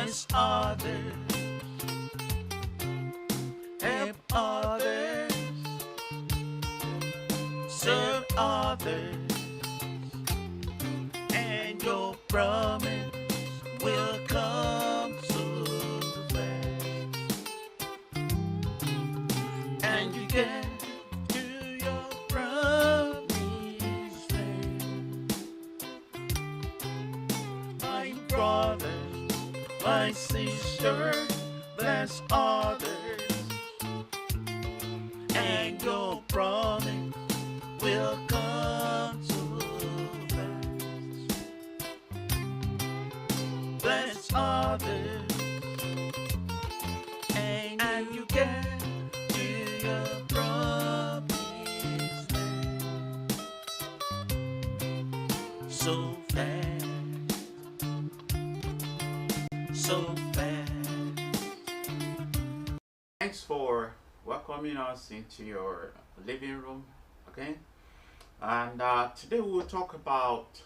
bless others, help others, serve others, and your promise will come so fast. And you get to your promised land. My brother, my sister, bless others, and your promise will come so fast. Bless others, and you get to your promised land so fast, so fast. Thanks for welcoming us into your living room again. And today we'll talk about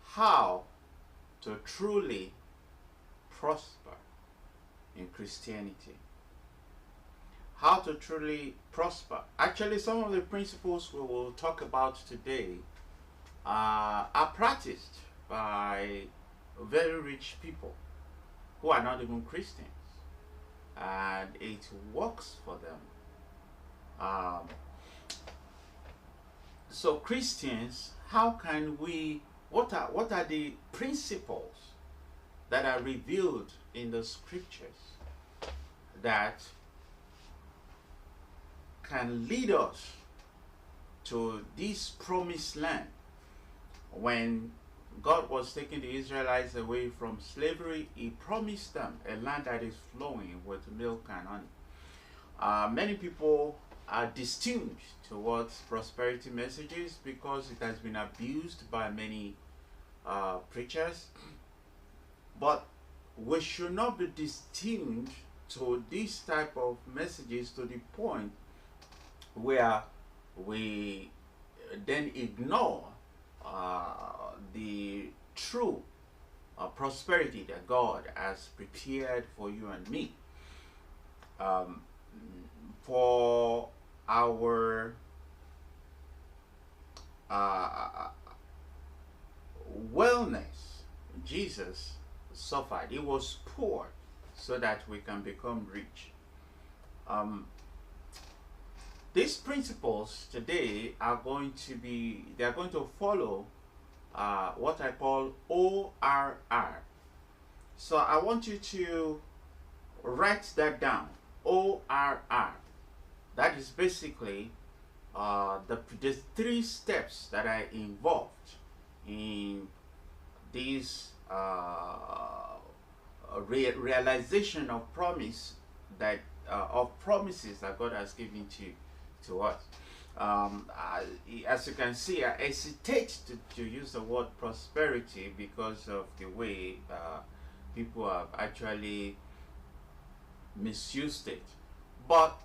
how to truly prosper in Christianity. How to truly prosper. Actually, some of the principles we will talk about today are practiced by very rich people who are not even Christians, and it works for them. So Christians, how can we, what are the principles that are revealed in the scriptures that can lead us to this promised land? When God was taking the Israelites away from slavery, He promised them a land that is flowing with milk and honey. Many people are distuned towards prosperity messages because it has been abused by many preachers. But we should not be distuned to this type of messages to the point where we then ignore the true prosperity that God has prepared for you and me. For our wellness, Jesus suffered. He was poor so that we can become rich. These principles today are going to follow what I call ORR. So I want you to write that down. ORR. That is basically the three steps that are involved in this realization of promises that God has given to us. As you can see, I hesitate to use the word prosperity because of the way people have actually misused it. But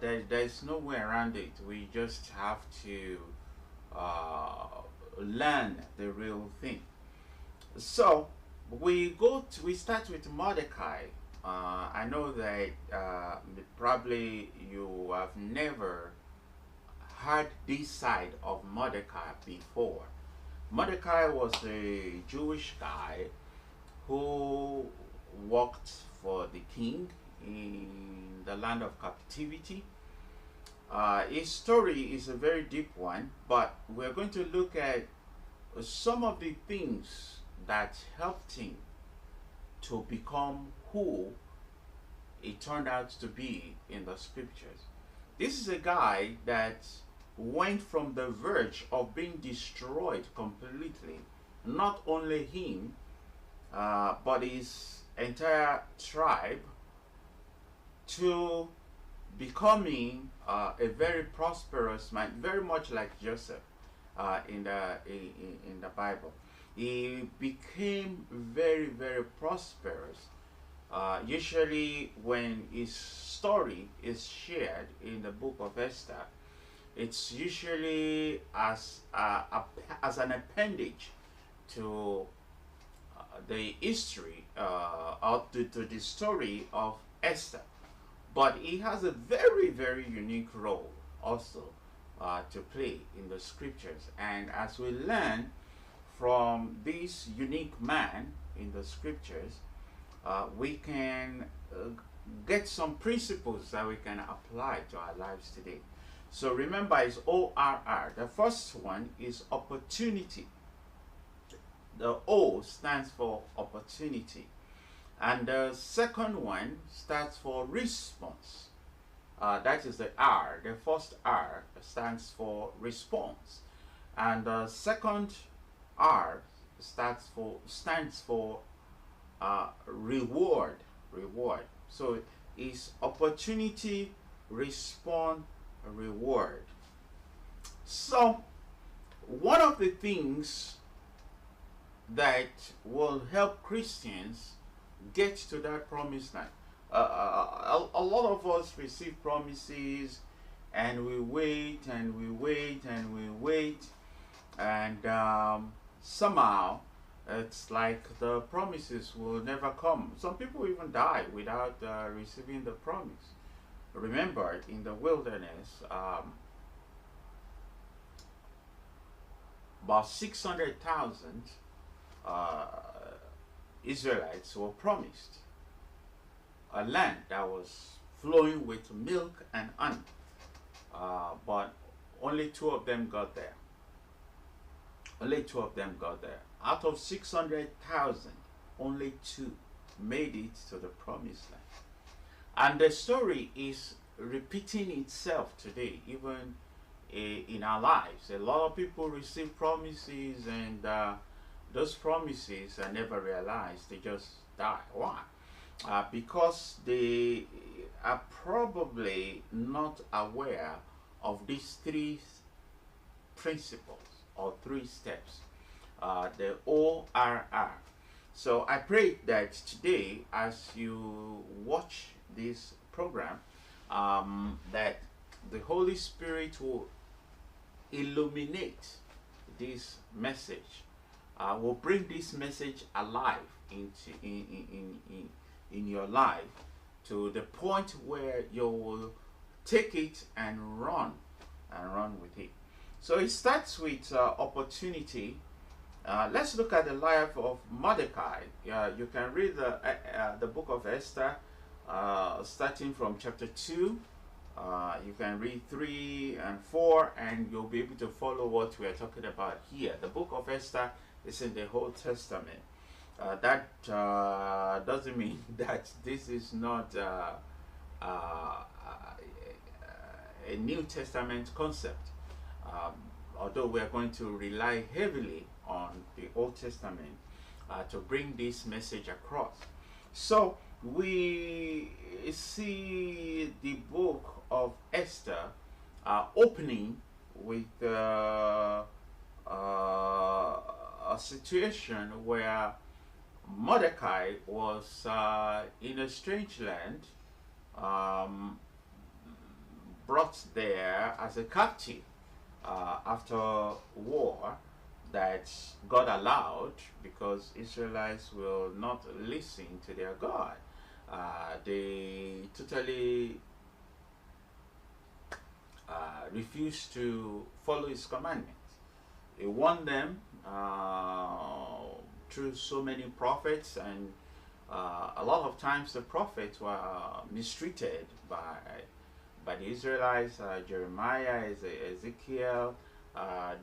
there's no way around it. We just have to learn the real thing. So we start with Mordecai. I know that probably you have never heard this side of Mordecai before. Mordecai was a Jewish guy who worked for the king in the land of captivity. His story is a very deep one, but we're going to look at some of the things that helped him to become who he turned out to be in the scriptures. This is a guy that went from the verge of being destroyed completely. Not only him, but his entire tribe, to becoming a very prosperous man, very much like Joseph in the Bible. He became very, very prosperous. Usually when his story is shared in the book of Esther, it's usually as an appendage to the history or to the story of Esther, but he has a very, very unique role also to play in the scriptures. And as we learn from this unique man in the scriptures, we can get some principles that we can apply to our lives today. So remember, it's ORR. The first one is opportunity. The O stands for opportunity. And the second one stands for response. That is the R. The first R stands for response. And the second R stands for reward. Reward. So it's opportunity, respond, reward. So one of the things that will help Christians get to that promised land. A lot of us receive promises and we wait and we wait and we wait, and somehow it's like the promises will never come. Some people even die without receiving the promise. Remember, in the wilderness, about 600,000 Israelites were promised a land that was flowing with milk and honey, but only 2 of them got there. Only 2 of them got there. Out of 600,000, only 2 made it to the promised land. And the story is repeating itself today, even in our lives. A lot of people receive promises, and those promises are never realized. They just die. Why? Because they are probably not aware of these 3 principles or 3 steps, the ORR. So I pray that today, as you watch this program, that the Holy Spirit will illuminate this message, will bring this message alive into in your life, to the point where you will take it and run with it. So it starts with opportunity. Let's look at the life of Mordecai. You can read the book of Esther, starting from chapter 2. You can read 3 and 4, and you'll be able to follow what we are talking about here. The book of Esther is in the Old Testament. That doesn't mean that this is not a New Testament concept. Although we are going to rely heavily on the Old Testament to bring this message across. So we see the book of Esther opening with a situation where Mordecai was in a strange land, brought there as a captive after war that God allowed, because Israelites will not listen to their God. They totally refused to follow his commandments. He warned them through so many prophets, and a lot of times the prophets were mistreated by the Israelites. Jeremiah, Ezekiel,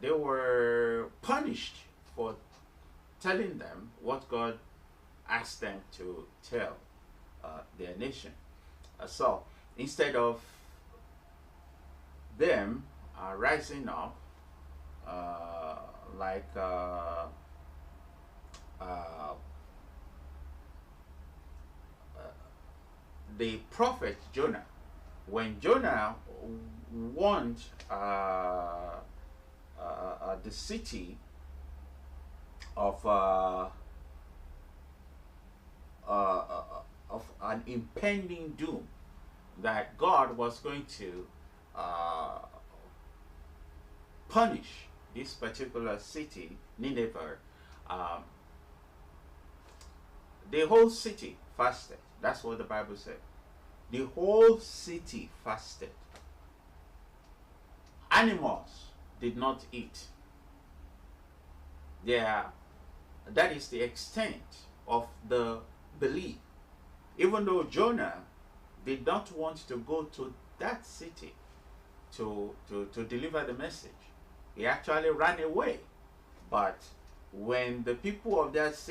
they were punished for telling them what God asked them to tell their nation. So instead of them rising up like the prophet Jonah, when Jonah warned the city of an impending doom, that God was going to punish this particular city, Nineveh, Um, the whole city fasted. That's what the Bible said. The whole city fasted. Animals did not eat. That is the extent of the belief. Even though Jonah did not want to go to that city to deliver the message, he actually ran away. But when the people of that city